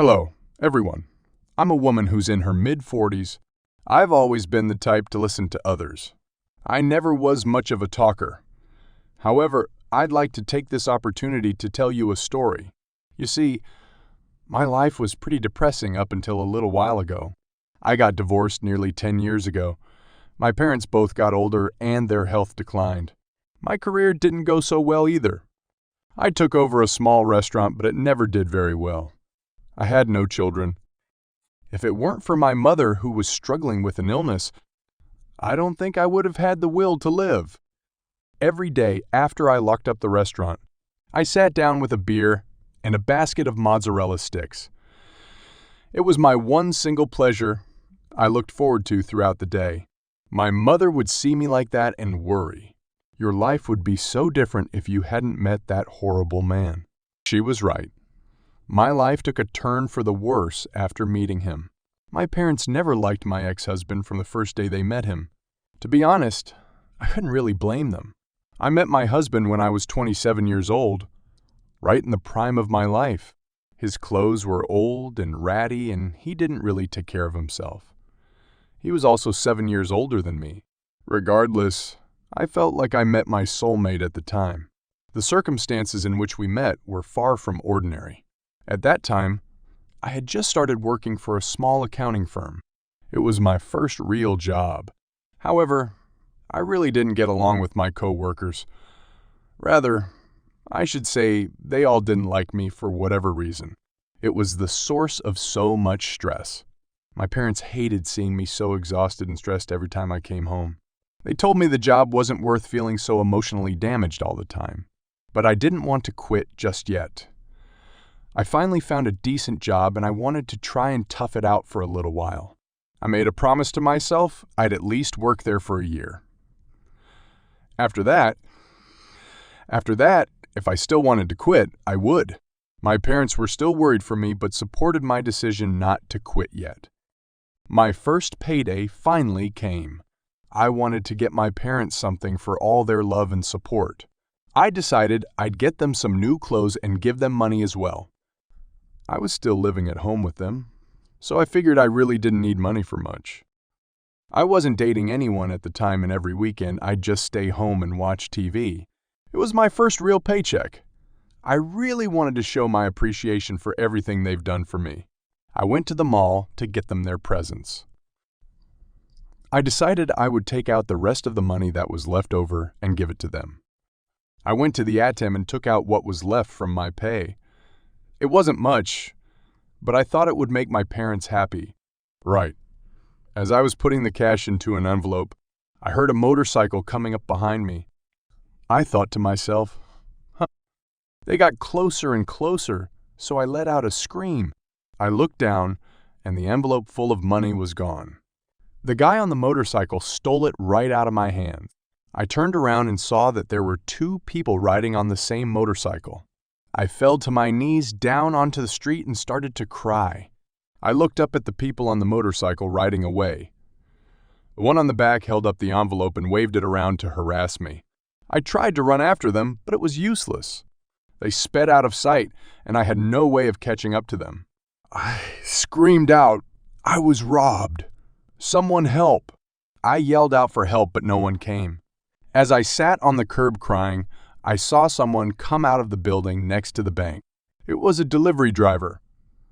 Hello, everyone. I'm a woman who's in her mid-40s. I've always been the type to listen to others. I never was much of a talker. However, I'd like to take this opportunity to tell you a story. You see, my life was pretty depressing up until a little while ago. I got divorced nearly 10 years ago. My parents both got older and their health declined. My career didn't go so well either. I took over a small restaurant, but it never did very well. I had no children. If it weren't for my mother, who was struggling with an illness, I don't think I would have had the will to live. Every day after I locked up the restaurant, I sat down with a beer and a basket of mozzarella sticks. It was my one single pleasure I looked forward to throughout the day. My mother would see me like that and worry. Your life would be so different if you hadn't met that horrible man. She was right. My life took a turn for the worse after meeting him. My parents never liked my ex-husband from the first day they met him. To be honest, I couldn't really blame them. I met my husband when I was 27 years old, right in the prime of my life. His clothes were old and ratty, and he didn't really take care of himself. He was also 7 years older than me. Regardless, I felt like I met my soulmate at the time. The circumstances in which we met were far from ordinary. At that time, I had just started working for a small accounting firm. It was my first real job. However, I really didn't get along with my co-workers. Rather, I should say they all didn't like me for whatever reason. It was the source of so much stress. My parents hated seeing me so exhausted and stressed every time I came home. They told me the job wasn't worth feeling so emotionally damaged all the time. But I didn't want to quit just yet. I finally found a decent job and I wanted to try and tough it out for a little while. I made a promise to myself I'd at least work there for a year. After that, if I still wanted to quit, I would. My parents were still worried for me but supported my decision not to quit yet. My first payday finally came. I wanted to get my parents something for all their love and support. I decided I'd get them some new clothes and give them money as well. I was still living at home with them, so I figured I really didn't need money for much. I wasn't dating anyone at the time, and every weekend I'd just stay home and watch TV. It was my first real paycheck. I really wanted to show my appreciation for everything they've done for me. I went to the mall to get them their presents. I decided I would take out the rest of the money that was left over and give it to them. I went to the ATM and took out what was left from my pay. It wasn't much, but I thought it would make my parents happy. Right. As I was putting the cash into an envelope, I heard a motorcycle coming up behind me. I thought to myself, They got closer and closer, so I let out a scream. I looked down, and the envelope full of money was gone. The guy on the motorcycle stole it right out of my hands. I turned around and saw that there were two people riding on the same motorcycle. I fell to my knees down onto the street and started to cry. I looked up at the people on the motorcycle riding away. The one on the back held up the envelope and waved it around to harass me. I tried to run after them, but it was useless. They sped out of sight, and I had no way of catching up to them. I screamed out, "I was robbed! Someone help!" I yelled out for help, but no one came. As I sat on the curb crying, I saw someone come out of the building next to the bank. It was a delivery driver.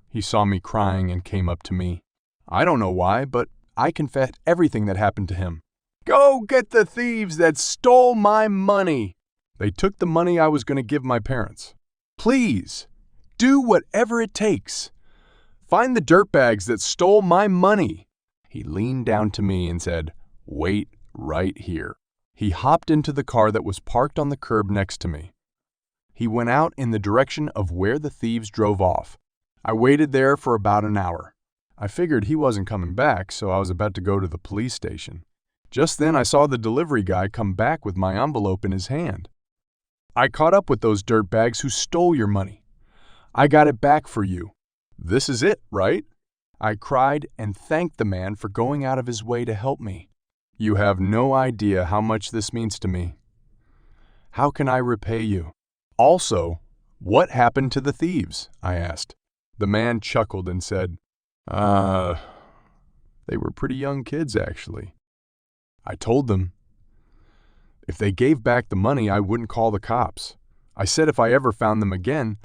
He saw me crying and came up to me. I don't know why, but I confessed everything that happened to him. "Go get the thieves that stole my money!" They took the money I was going to give my parents. "Please, do whatever it takes. Find the dirtbags that stole my money." He leaned down to me and said, "Wait right here." He hopped into the car that was parked on the curb next to me. He went out in the direction of where the thieves drove off. I waited there for about an hour. I figured he wasn't coming back, so I was about to go to the police station. Just then I saw the delivery guy come back with my envelope in his hand. "I caught up with those dirtbags who stole your money. I got it back for you. This is it, right?" I cried and thanked the man for going out of his way to help me. You have no idea how much this means to me. How can I repay you? Also, what happened to the thieves? I asked. The man chuckled and said, they were pretty young kids, actually. I told them if they gave back the money, I wouldn't call the cops. I said if I ever found them again,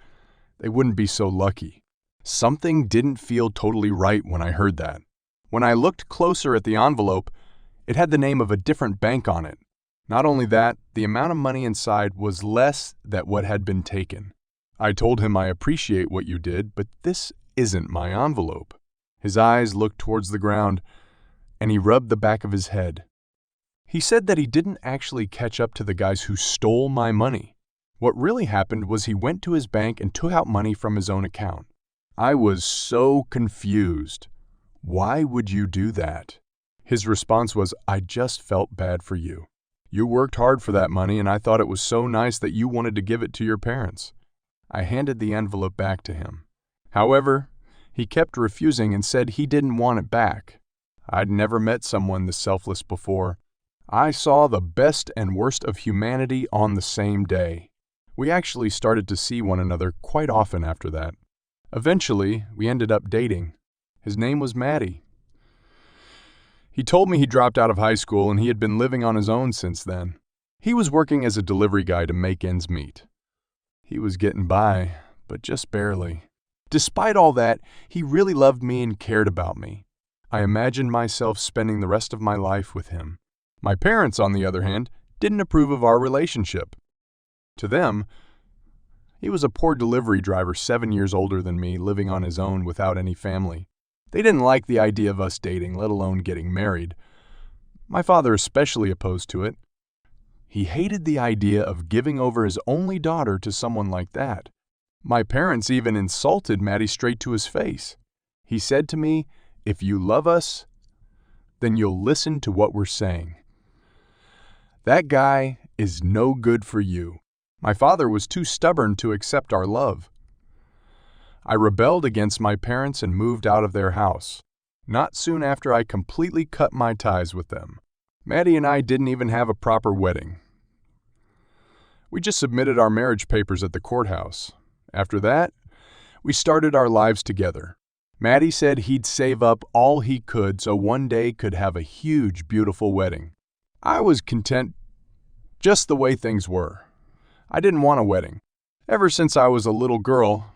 they wouldn't be so lucky. Something didn't feel totally right when I heard that. When I looked closer at the envelope, it had the name of a different bank on it. Not only that, the amount of money inside was less than what had been taken. I told him I appreciate what you did, but this isn't my envelope. His eyes looked towards the ground, and he rubbed the back of his head. He said that he didn't actually catch up to the guys who stole my money. What really happened was he went to his bank and took out money from his own account. I was so confused. Why would you do that? His response was, I just felt bad for you. You worked hard for that money, and I thought it was so nice that you wanted to give it to your parents. I handed the envelope back to him. However, he kept refusing and said he didn't want it back. I'd never met someone this selfless before. I saw the best and worst of humanity on the same day. We actually started to see one another quite often after that. Eventually, we ended up dating. His name was Matty. He told me he dropped out of high school and he had been living on his own since then. He was working as a delivery guy to make ends meet. He was getting by, but just barely. Despite all that, he really loved me and cared about me. I imagined myself spending the rest of my life with him. My parents, on the other hand, didn't approve of our relationship. To them, he was a poor delivery driver 7 years older than me, living on his own without any family. They didn't like the idea of us dating, let alone getting married. My father especially opposed to it. He hated the idea of giving over his only daughter to someone like that. My parents even insulted Matty straight to his face. He said to me, if you love us, then you'll listen to what we're saying. That guy is no good for you. My father was too stubborn to accept our love. I rebelled against my parents and moved out of their house. Not soon after, I completely cut my ties with them. Matty and I didn't even have a proper wedding. We just submitted our marriage papers at the courthouse. After that, we started our lives together. Matty said he'd save up all he could so one day could have a huge, beautiful wedding. I was content just the way things were. I didn't want a wedding. Ever since I was a little girl,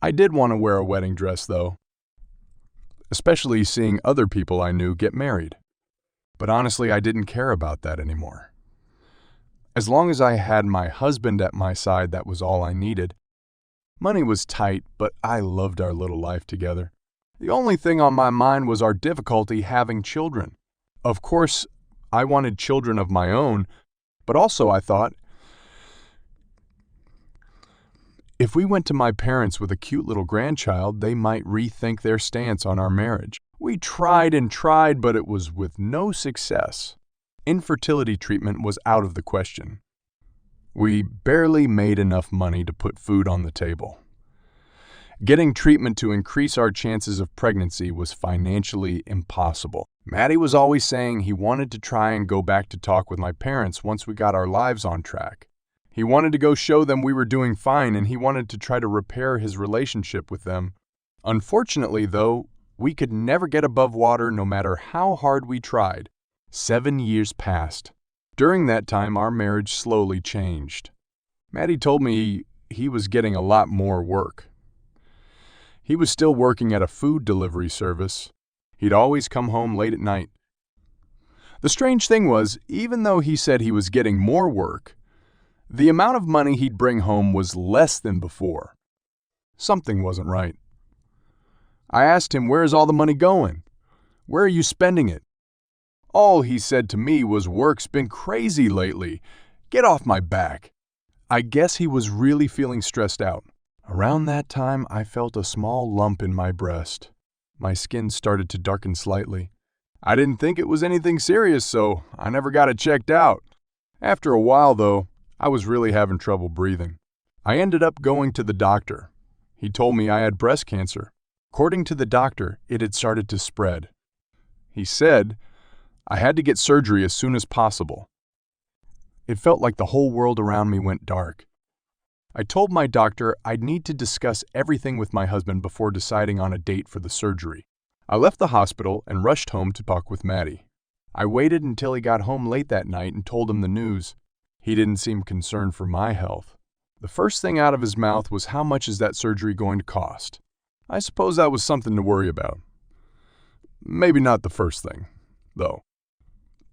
I did want to wear a wedding dress, though, especially seeing other people I knew get married. But honestly, I didn't care about that anymore. As long as I had my husband at my side, that was all I needed. Money was tight, but I loved our little life together. The only thing on my mind was our difficulty having children. Of course, I wanted children of my own, but also I thought, if we went to my parents with a cute little grandchild, they might rethink their stance on our marriage. We tried and tried, but it was with no success. Infertility treatment was out of the question. We barely made enough money to put food on the table. Getting treatment to increase our chances of pregnancy was financially impossible. Matty was always saying he wanted to try and go back to talk with my parents once we got our lives on track. He wanted to go show them we were doing fine, and he wanted to try to repair his relationship with them. Unfortunately, though, we could never get above water no matter how hard we tried. 7 years passed. During that time, our marriage slowly changed. Matty told me he was getting a lot more work. He was still working at a food delivery service. He'd always come home late at night. The strange thing was, even though he said he was getting more work, the amount of money he'd bring home was less than before. Something wasn't right. I asked him, where's all the money going? Where are you spending it? All he said to me was, work's been crazy lately. Get off my back. I guess he was really feeling stressed out. Around that time, I felt a small lump in my breast. My skin started to darken slightly. I didn't think it was anything serious, so I never got it checked out. After a while, though, I was really having trouble breathing. I ended up going to the doctor. He told me I had breast cancer. According to the doctor, it had started to spread. He said I had to get surgery as soon as possible. It felt like the whole world around me went dark. I told my doctor I'd need to discuss everything with my husband before deciding on a date for the surgery. I left the hospital and rushed home to talk with Maddie. I waited until he got home late that night and told him the news. He didn't seem concerned for my health. The first thing out of his mouth was, "How much is that surgery going to cost?" I suppose that was something to worry about. Maybe not the first thing, though.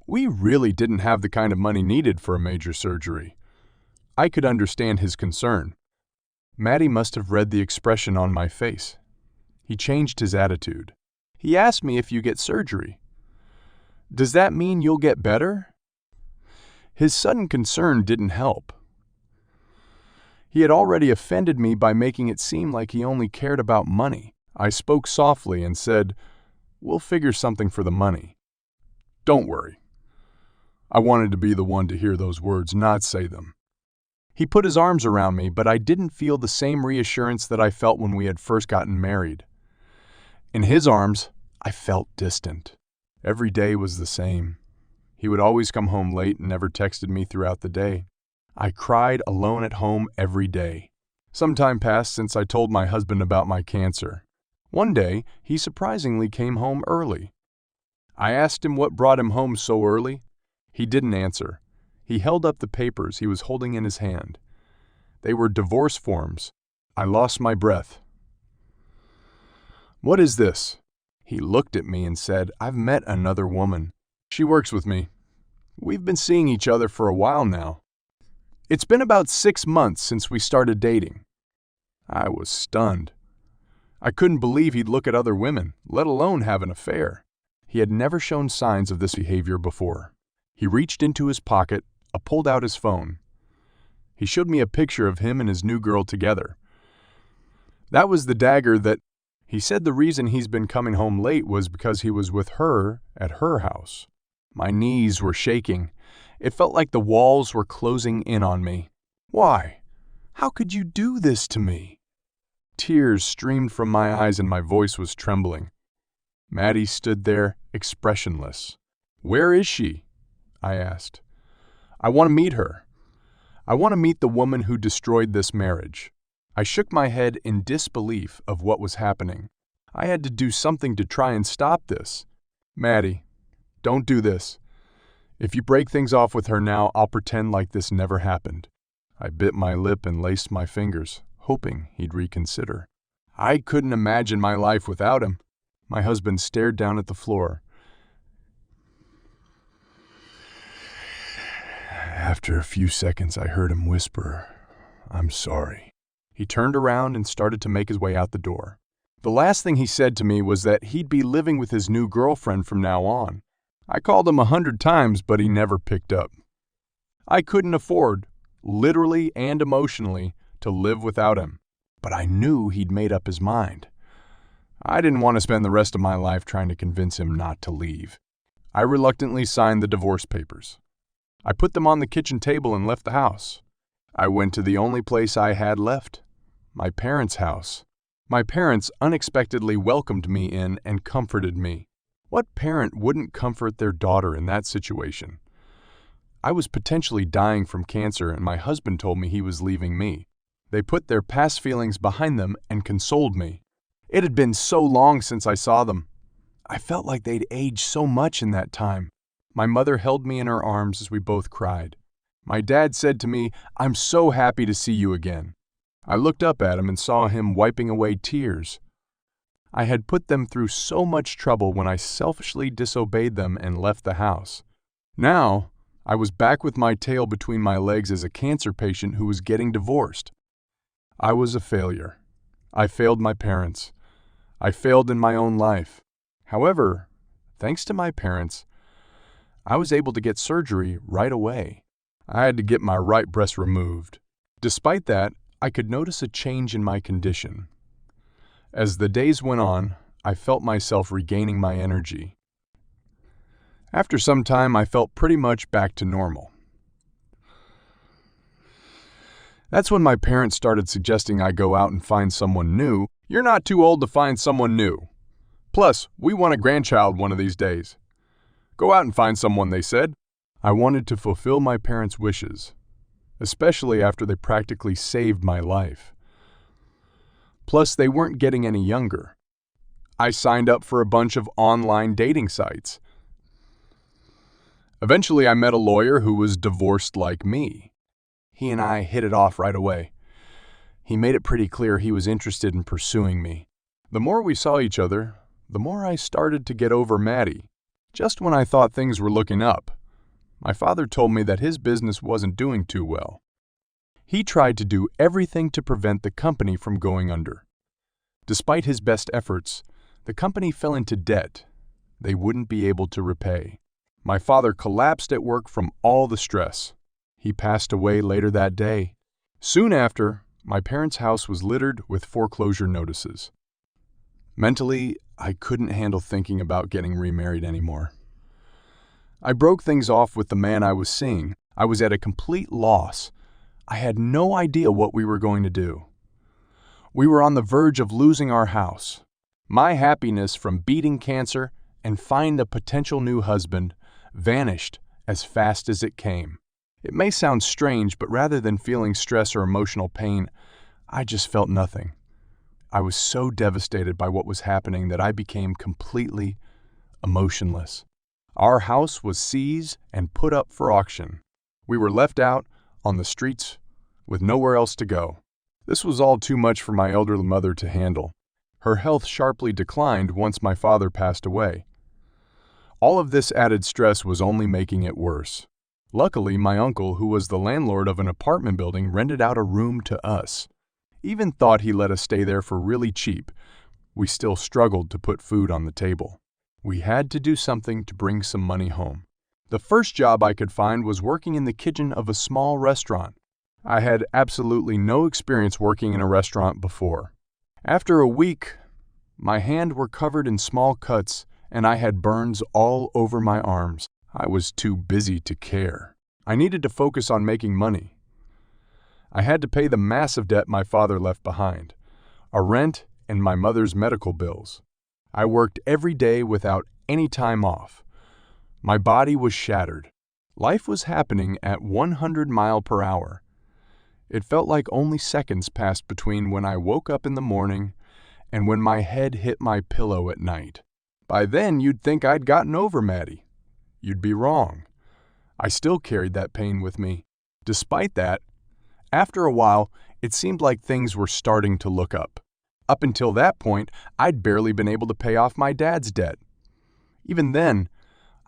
We really didn't have the kind of money needed for a major surgery. I could understand his concern. Maddie must have read the expression on my face. He changed his attitude. He asked me, "If you get surgery, does that mean you'll get better?" His sudden concern didn't help. He had already offended me by making it seem like he only cared about money. I spoke softly and said, "We'll figure something for the money. Don't worry." I wanted to be the one to hear those words, not say them. He put his arms around me, but I didn't feel the same reassurance that I felt when we had first gotten married. In his arms, I felt distant. Every day was the same. He would always come home late and never texted me throughout the day. I cried alone at home every day. Some time passed since I told my husband about my cancer. One day, he surprisingly came home early. I asked him what brought him home so early. He didn't answer. He held up the papers he was holding in his hand. They were divorce forms. I lost my breath. "What is this?" He looked at me and said, "I've met another woman. She works with me. We've been seeing each other for a while now. It's been about 6 months since we started dating." I was stunned. I couldn't believe he'd look at other women, let alone have an affair. He had never shown signs of this behavior before. He reached into his pocket, pulled out his phone. He showed me a picture of him and his new girl together. That was the dagger that... He said the reason he's been coming home late was because he was with her at her house. My knees were shaking. It felt like the walls were closing in on me. Why? How could you do this to me? Tears streamed from my eyes and my voice was trembling. Maddie stood there, expressionless. "Where is she?" I asked. "I want to meet her. I want to meet the woman who destroyed this marriage." I shook my head in disbelief of what was happening. I had to do something to try and stop this. "Maddie, don't do this. If you break things off with her now, I'll pretend like this never happened." I bit my lip and laced my fingers, hoping he'd reconsider. I couldn't imagine my life without him. My husband stared down at the floor. After a few seconds, I heard him whisper, "I'm sorry." He turned around and started to make his way out the door. The last thing he said to me was that he'd be living with his new girlfriend from now on. I called him 100 times, but he never picked up. I couldn't afford, literally and emotionally, to live without him. But I knew he'd made up his mind. I didn't want to spend the rest of my life trying to convince him not to leave. I reluctantly signed the divorce papers. I put them on the kitchen table and left the house. I went to the only place I had left, my parents' house. My parents unexpectedly welcomed me in and comforted me. What parent wouldn't comfort their daughter in that situation? I was potentially dying from cancer, and my husband told me he was leaving me. They put their past feelings behind them and consoled me. It had been so long since I saw them. I felt like they'd aged so much in that time. My mother held me in her arms as we both cried. My dad said to me, "I'm so happy to see you again." I looked up at him and saw him wiping away tears. I had put them through so much trouble when I selfishly disobeyed them and left the house. Now, I was back with my tail between my legs as a cancer patient who was getting divorced. I was a failure. I failed my parents. I failed in my own life. However, thanks to my parents, I was able to get surgery right away. I had to get my right breast removed. Despite that, I could notice a change in my condition. As the days went on, I felt myself regaining my energy. After some time, I felt pretty much back to normal. That's when my parents started suggesting I go out and find someone new. "You're not too old to find someone new. Plus, we want a grandchild one of these days. Go out and find someone," they said. I wanted to fulfill my parents' wishes. especially after they practically saved my life. Plus, they weren't getting any younger. I signed up for a bunch of online dating sites. Eventually, I met a lawyer who was divorced like me. He and I hit it off right away. He made it pretty clear he was interested in pursuing me. The more we saw each other, the more I started to get over Maddie. Just when I thought things were looking up, my father told me that his business wasn't doing too well. He tried to do everything to prevent the company from going under. Despite his best efforts, the company fell into debt they wouldn't be able to repay. My father collapsed at work from all the stress. He passed away later that day. Soon after, my parents' house was littered with foreclosure notices. Mentally, I couldn't handle thinking about getting remarried anymore. I broke things off with the man I was seeing. I was at a complete loss. I had no idea what we were going to do. We were on the verge of losing our house. My happiness from beating cancer and finding a potential new husband vanished as fast as it came. It may sound strange, but rather than feeling stress or emotional pain, I just felt nothing. I was so devastated by what was happening that I became completely emotionless. Our house was seized and put up for auction. We were left out on the streets with nowhere else to go. This was all too much for my elderly mother to handle. Her health sharply declined once my father passed away. All of this added stress was only making it worse. Luckily, my uncle, who was the landlord of an apartment building, rented out a room to us. Even thought he let us stay there for really cheap. We still struggled to put food on the table. We had to do something to bring some money home. The first job I could find was working in the kitchen of a small restaurant. I had absolutely no experience working in a restaurant before. After a week, my hands were covered in small cuts and I had burns all over my arms. I was too busy to care. I needed to focus on making money. I had to pay the massive debt my father left behind, a rent and my mother's medical bills. I worked every day without any time off. My body was shattered. Life was happening at 100 miles per hour. It felt like only seconds passed between when I woke up in the morning and when my head hit my pillow at night. By then, you'd think I'd gotten over Maddie. You'd be wrong. I still carried that pain with me. Despite that, after a while, it seemed like things were starting to look up. Up until that point, I'd barely been able to pay off my dad's debt. Even then,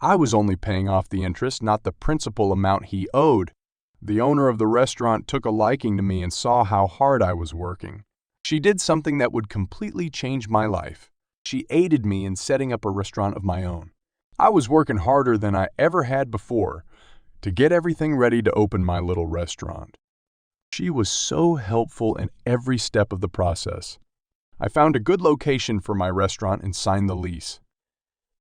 I was only paying off the interest, not the principal amount he owed. The owner of the restaurant took a liking to me and saw how hard I was working. She did something that would completely change my life. She aided me in setting up a restaurant of my own. I was working harder than I ever had before to get everything ready to open my little restaurant. She was so helpful in every step of the process. I found a good location for my restaurant and signed the lease.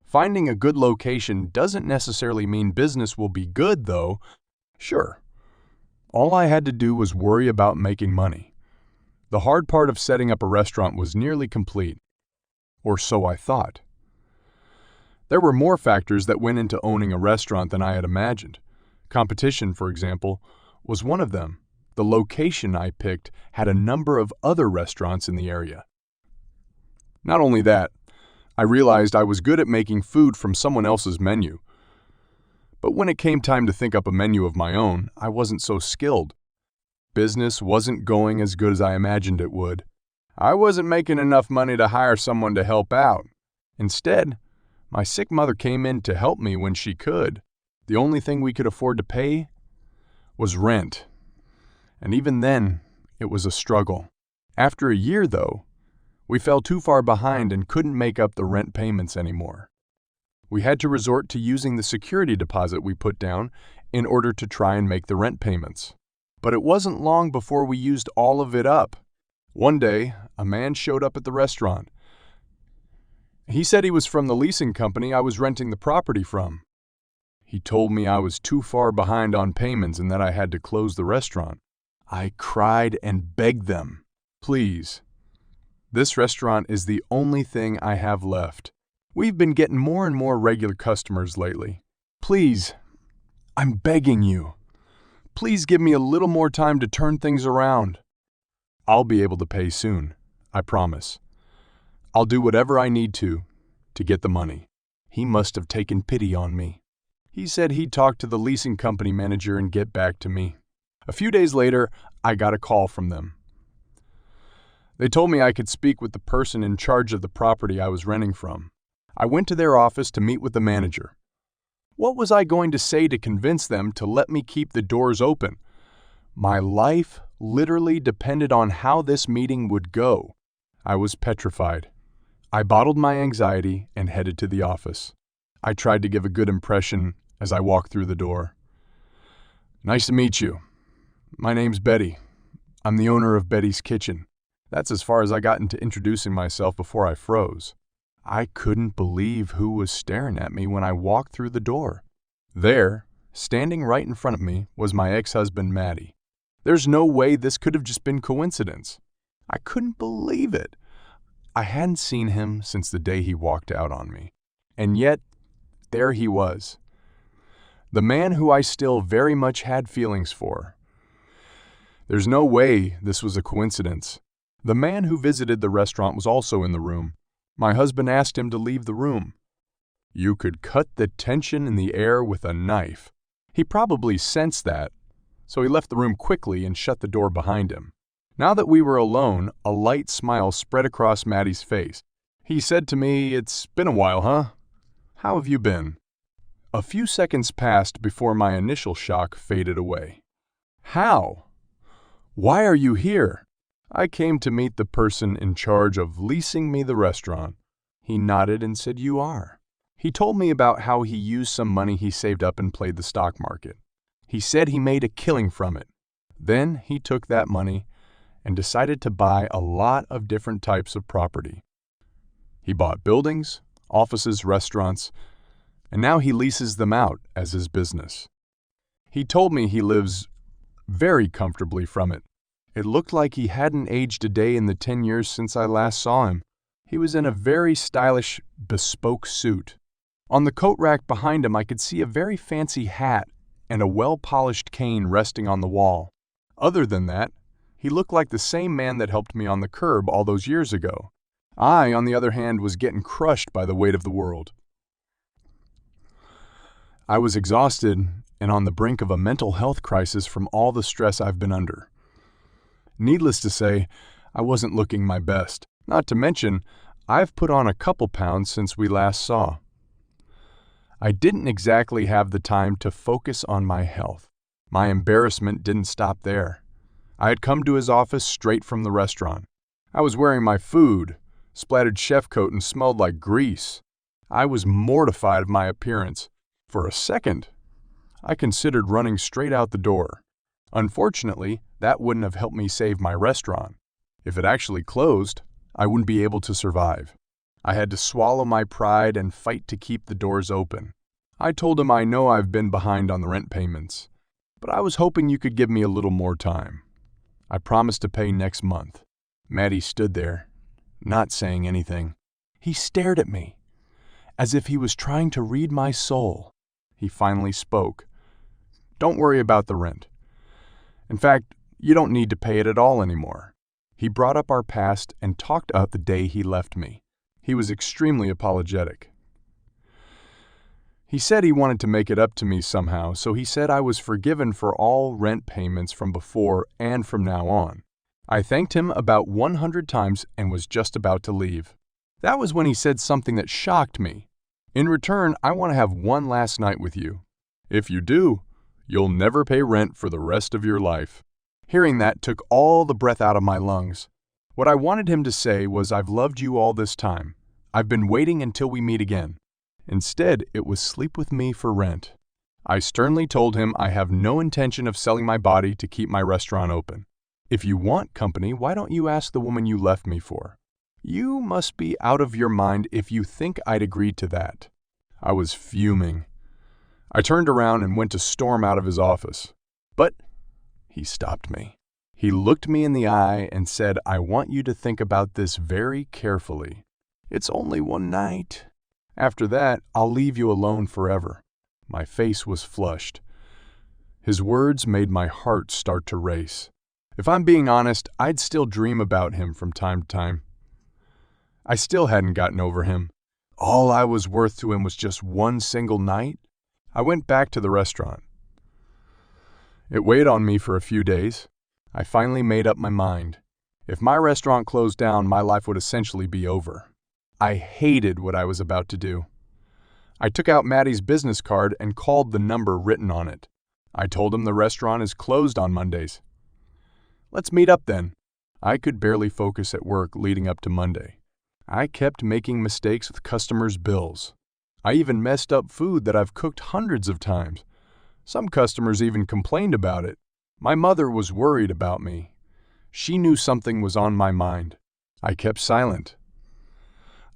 Finding a good location doesn't necessarily mean business will be good, though. Sure, all I had to do was worry about making money. The hard part of setting up a restaurant was nearly complete, or so I thought. There were more factors that went into owning a restaurant than I had imagined. Competition, for example, was one of them. The location I picked had a number of other restaurants in the area. Not only that, I realized I was good at making food from someone else's menu. But when it came time to think up a menu of my own, I wasn't so skilled. Business wasn't going as good as I imagined it would. I wasn't making enough money to hire someone to help out. Instead, my sick mother came in to help me when she could. The only thing we could afford to pay was rent. And even then, it was a struggle. After a year, though, we fell too far behind and couldn't make up the rent payments anymore. We had to resort to using the security deposit we put down in order to try and make the rent payments. But it wasn't long before we used all of it up. One day, a man showed up at the restaurant. He said he was from the leasing company I was renting the property from. He told me I was too far behind on payments and that I had to close the restaurant. I cried and begged them, "Please, this restaurant is the only thing I have left. We've been getting more and more regular customers lately. Please, I'm begging you. Please give me a little more time to turn things around. I'll be able to pay soon, I promise. I'll do whatever I need to get the money. He must have taken pity on me. He said he'd talk to the leasing company manager and get back to me. A few days later, I got a call from them. They told me I could speak with the person in charge of the property I was renting from. I went to their office to meet with the manager. What was I going to say to convince them to let me keep the doors open? My life literally depended on how this meeting would go. I was petrified. I bottled my anxiety and headed to the office. I tried to give a good impression as I walked through the door. Nice to meet you. My name's Betty. I'm the owner of Betty's Kitchen. That's as far as I got into introducing myself before I froze. I couldn't believe who was staring at me when I walked through the door. There, standing right in front of me, was my ex-husband, Matty. There's no way this could have just been coincidence. I couldn't believe it. I hadn't seen him since the day he walked out on me. And yet, there he was. The man who I still very much had feelings for. There's no way this was a coincidence. The man who visited the restaurant was also in the room. My husband asked him to leave the room. You could cut the tension in the air with a knife. He probably sensed that, so he left the room quickly and shut the door behind him. Now that we were alone, a light smile spread across Matty's face. He said to me, "It's been a while, huh? How have you been?" A few seconds passed before my initial shock faded away. How? Why are you here? I came to meet the person in charge of leasing me the restaurant. He nodded and said, "You are." He told me about how he used some money he saved up and played the stock market. He said he made a killing from it. Then he took that money and decided to buy a lot of different types of property. He bought buildings, offices, restaurants, and now he leases them out as his business. He told me he lives very comfortably from it. It looked like he hadn't aged a day in the 10 years since I last saw him. He was in a very stylish, bespoke suit. On the coat rack behind him, I could see a very fancy hat and a well-polished cane resting on the wall. Other than that, he looked like the same man that helped me on the curb all those years ago. I, on the other hand, was getting crushed by the weight of the world. I was exhausted and on the brink of a mental health crisis from all the stress I've been under. Needless to say, I wasn't looking my best. Not to mention, I've put on a couple pounds since we last saw. I didn't exactly have the time to focus on my health. My embarrassment didn't stop there. I had come to his office straight from the restaurant. I was wearing my food, splattered chef coat, and smelled like grease. I was mortified of my appearance. For a second, I considered running straight out the door. Unfortunately, that wouldn't have helped me save my restaurant. If it actually closed, I wouldn't be able to survive. I had to swallow my pride and fight to keep the doors open. I told him I know I've been behind on the rent payments, but I was hoping you could give me a little more time. I promised to pay next month. Matty stood there, not saying anything. He stared at me, as if he was trying to read my soul. He finally spoke. "Don't worry about the rent. In fact, you don't need to pay it at all anymore." He brought up our past and talked about the day he left me. He was extremely apologetic. He said he wanted to make it up to me somehow, so he said I was forgiven for all rent payments from before and from now on. I thanked him about 100 times and was just about to leave. That was when he said something that shocked me. "In return, I want to have one last night with you. If you do, you'll never pay rent for the rest of your life." Hearing that took all the breath out of my lungs. What I wanted him to say was, "I've loved you all this time. I've been waiting until we meet again." Instead, it was "sleep with me for rent." I sternly told him I have no intention of selling my body to keep my restaurant open. "If you want company, why don't you ask the woman you left me for? You must be out of your mind if you think I'd agree to that." I was fuming. I turned around and went to storm out of his office. But he stopped me. He looked me in the eye and said, "I want you to think about this very carefully. It's only one night. After that, I'll leave you alone forever." My face was flushed. His words made my heart start to race. If I'm being honest, I'd still dream about him from time to time. I still hadn't gotten over him. All I was worth to him was just one single night. I went back to the restaurant. It weighed on me for a few days. I finally made up my mind. If my restaurant closed down, my life would essentially be over. I hated what I was about to do. I took out Maddie's business card and called the number written on it. I told him the restaurant is closed on Mondays. Let's meet up then. I could barely focus at work leading up to Monday. I kept making mistakes with customers' bills. I even messed up food that I've cooked hundreds of times. Some customers even complained about it. My mother was worried about me. She knew something was on my mind. I kept silent.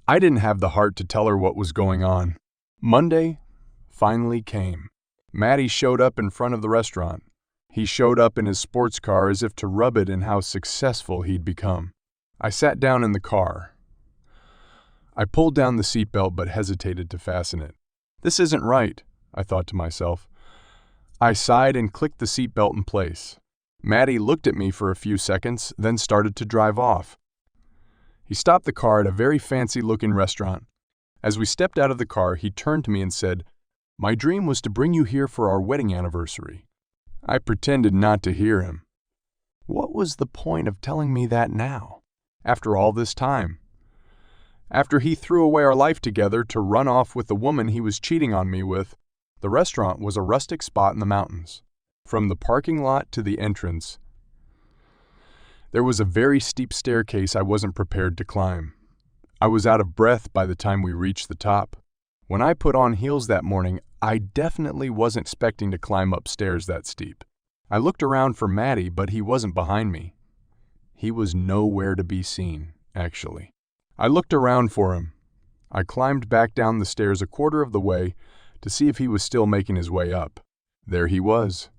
I didn't have the heart to tell her what was going on. Monday finally came. Maddie showed up in front of the restaurant. He showed up in his sports car as if to rub it in how successful he'd become. I sat down in the car. I pulled down the seatbelt but hesitated to fasten it. This isn't right, I thought to myself. I sighed and clicked the seatbelt in place. Maddie looked at me for a few seconds, then started to drive off. He stopped the car at a very fancy-looking restaurant. As we stepped out of the car, he turned to me and said, "My dream was to bring you here for our wedding anniversary." I pretended not to hear him. What was the point of telling me that now, after all this time? After he threw away our life together to run off with the woman he was cheating on me with, the restaurant was a rustic spot in the mountains. From the parking lot to the entrance, there was a very steep staircase I wasn't prepared to climb. I was out of breath by the time we reached the top. When I put on heels that morning, I definitely wasn't expecting to climb upstairs that steep. I looked around for Maddie, but he wasn't behind me. He was nowhere to be seen, actually. I looked around for him. I climbed back down the stairs a quarter of the way to see if he was still making his way up. There he was,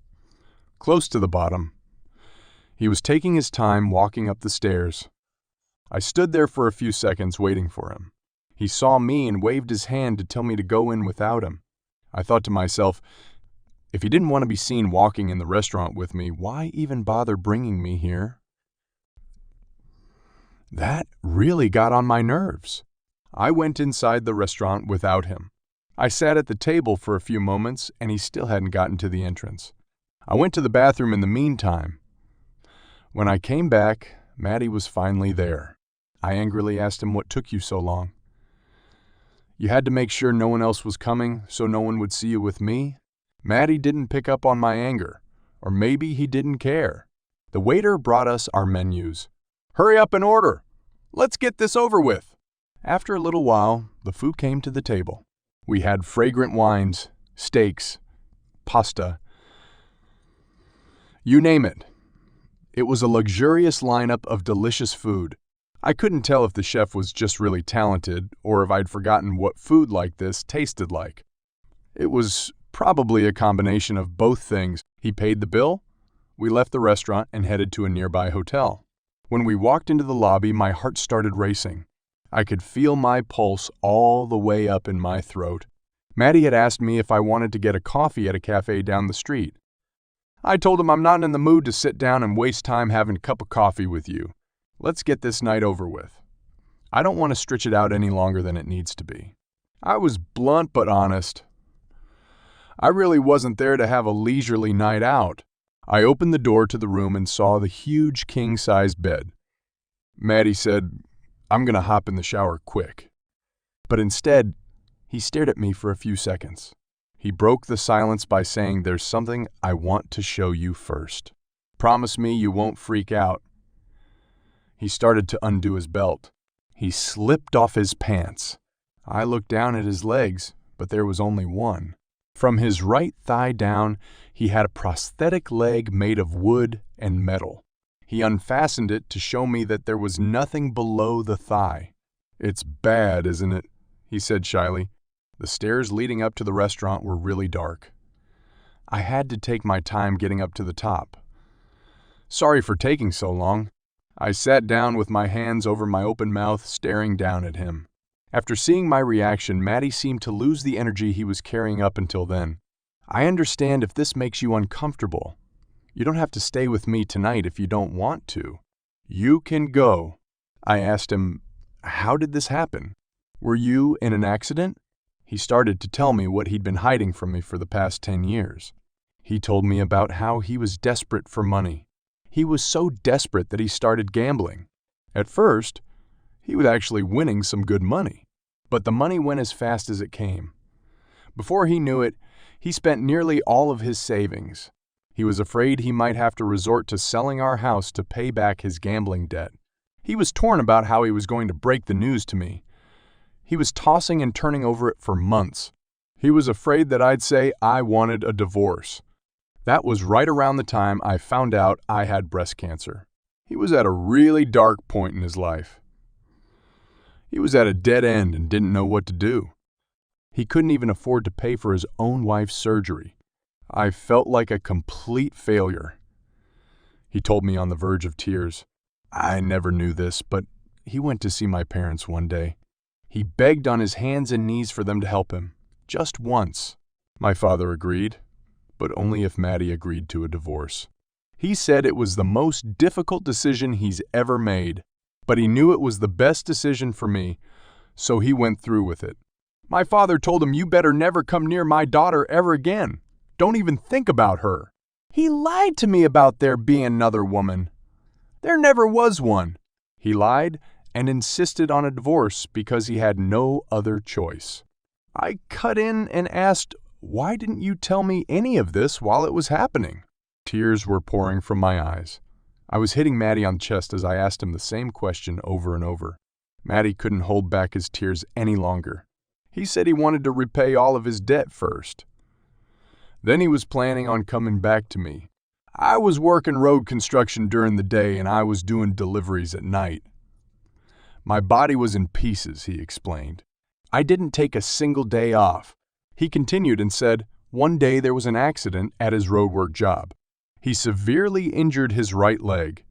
close to the bottom. He was taking his time walking up the stairs. I stood there for a few seconds waiting for him. He saw me and waved his hand to tell me to go in without him. I thought to myself, if he didn't want to be seen walking in the restaurant with me, why even bother bringing me here? That really got on my nerves. I went inside the restaurant without him. I sat at the table for a few moments, and he still hadn't gotten to the entrance. I went to the bathroom in the meantime. When I came back, Maddie was finally there. I angrily asked him, "What took you so long?" "You had to make sure no one else was coming, so no one would see you with me?" Maddie didn't pick up on my anger, or maybe he didn't care. The waiter brought us our menus. "Hurry up and order! Let's get this over with!" After a little while, the food came to the table. We had fragrant wines, steaks, pasta. You name it. It was a luxurious lineup of delicious food. I couldn't tell if the chef was just really talented or if I'd forgotten what food like this tasted like. It was probably a combination of both things. He paid the bill, we left the restaurant and headed to a nearby hotel. When we walked into the lobby, my heart started racing. I could feel my pulse all the way up in my throat. Maddie had asked me if I wanted to get a coffee at a cafe down the street. I told him I'm not in the mood to sit down and waste time having a cup of coffee with you. Let's get this night over with. I don't want to stretch it out any longer than it needs to be. I was blunt but honest. I really wasn't there to have a leisurely night out. I opened the door to the room and saw the huge king-size bed. Maddie said, "I'm going to hop in the shower quick." But instead, he stared at me for a few seconds. He broke the silence by saying, "There's something I want to show you first. Promise me you won't freak out." He started to undo his belt. He slipped off his pants. I looked down at his legs, but there was only one. From his right thigh down, he had a prosthetic leg made of wood and metal. He unfastened it to show me that there was nothing below the thigh. "It's bad, isn't it?" he said shyly. The stairs leading up to the restaurant were really dark. I had to take my time getting up to the top. "Sorry for taking so long." I sat down with my hands over my open mouth, staring down at him. After seeing my reaction, Maddie seemed to lose the energy he was carrying up until then. I understand if this makes you uncomfortable. You don't have to stay with me tonight if you don't want to. You can go." I asked him, "How did this happen? Were you in an accident?" He started to tell me what he'd been hiding from me for the past 10 years. He told me about how he was desperate for money. He was so desperate that he started gambling. At first, he was actually winning some good money, but the money went as fast as it came. Before he knew it, he spent nearly all of his savings. He was afraid he might have to resort to selling our house to pay back his gambling debt. He was torn about how he was going to break the news to me. He was tossing and turning over it for months. He was afraid that I'd say I wanted a divorce. That was right around the time I found out I had breast cancer. He was at a really dark point in his life. He was at a dead end and didn't know what to do. He couldn't even afford to pay for his own wife's surgery. I felt like a complete failure. He told me on the verge of tears. I never knew this, but he went to see my parents one day. He begged on his hands and knees for them to help him, just once. My father agreed, but only if Maddie agreed to a divorce. He said it was the most difficult decision he's ever made, but he knew it was the best decision for me, so he went through with it. My father told him, "You better never come near my daughter ever again. Don't even think about her." He lied to me about there being another woman. There never was one. He lied and insisted on a divorce because he had no other choice. I cut in and asked, "Why didn't you tell me any of this while it was happening?" Tears were pouring from my eyes. I was hitting Maddie on the chest as I asked him the same question over and over. Maddie couldn't hold back his tears any longer. He said he wanted to repay all of his debt first. Then he was planning on coming back to me. I was working road construction during the day and I was doing deliveries at night. My body was in pieces, he explained. I didn't take a single day off. He continued and said, one day there was an accident at his roadwork job. He severely injured his right leg.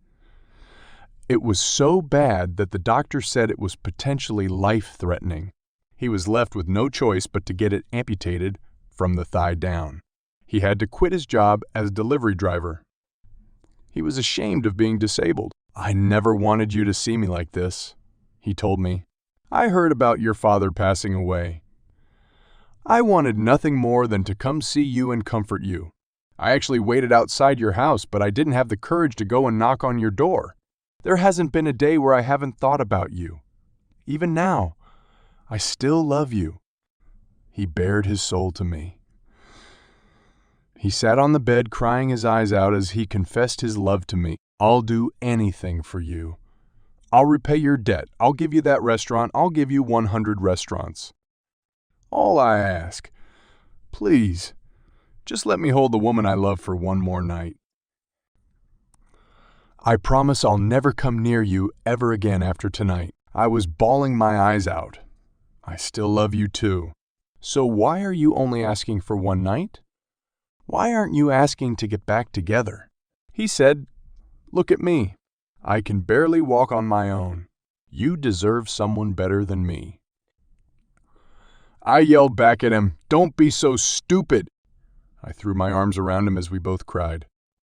It was so bad that the doctor said it was potentially life-threatening. He was left with no choice but to get it amputated from the thigh down. He had to quit his job as delivery driver. He was ashamed of being disabled. "I never wanted you to see me like this," he told me. "I heard about your father passing away. I wanted nothing more than to come see you and comfort you. I actually waited outside your house, but I didn't have the courage to go and knock on your door. There hasn't been a day where I haven't thought about you. Even now, I still love you." He bared his soul to me. He sat on the bed crying his eyes out as he confessed his love to me. "I'll do anything for you. I'll repay your debt. I'll give you that restaurant. I'll give you 100 restaurants. All I ask, please, just let me hold the woman I love for one more night. I promise I'll never come near you ever again after tonight." I was bawling my eyes out. "I still love you too. So why are you only asking for one night? Why aren't you asking to get back together?" He said, "Look at me. I can barely walk on my own. You deserve someone better than me." I yelled back at him, "Don't be so stupid." I threw my arms around him as we both cried.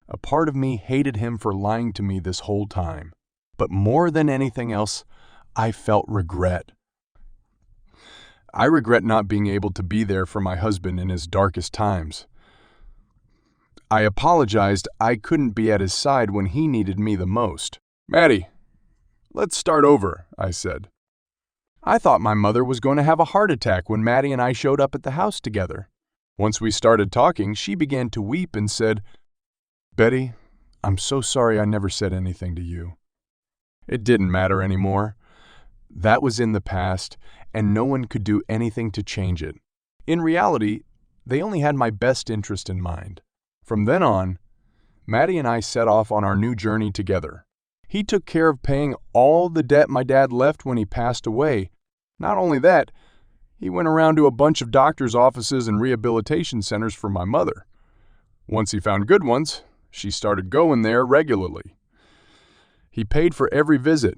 A part of me hated him for lying to me this whole time. But more than anything else, I felt regret. I regret not being able to be there for my husband in his darkest times. I apologized I couldn't be at his side when he needed me the most. "Maddie, let's start over," I said. I thought my mother was going to have a heart attack when Maddie and I showed up at the house together. Once we started talking, she began to weep and said, "Betty, I'm so sorry I never said anything to you." It didn't matter anymore. That was in the past, and no one could do anything to change it. In reality, they only had my best interest in mind. From then on, Maddie and I set off on our new journey together. He took care of paying all the debt my dad left when he passed away. Not only that, he went around to a bunch of doctors' offices and rehabilitation centers for my mother. Once he found good ones, she started going there regularly. He paid for every visit.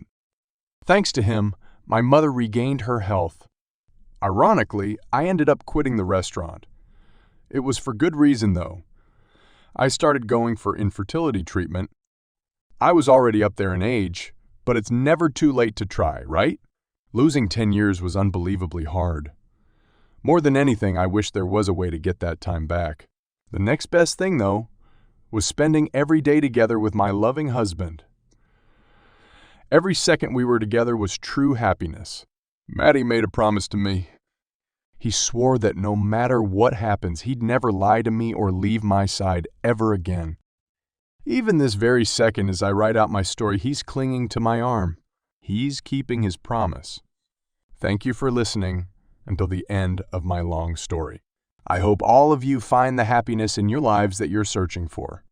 Thanks to him, my mother regained her health. Ironically, I ended up quitting the restaurant. It was for good reason, though. I started going for infertility treatment. I was already up there in age, but it's never too late to try, right? Losing 10 years was unbelievably hard. More than anything, I wish there was a way to get that time back. The next best thing, though, was spending every day together with my loving husband. Every second we were together was true happiness. Maddie made a promise to me. He swore that no matter what happens, he'd never lie to me or leave my side ever again. Even this very second as I write out my story, he's clinging to my arm. He's keeping his promise. Thank you for listening until the end of my long story. I hope all of you find the happiness in your lives that you're searching for.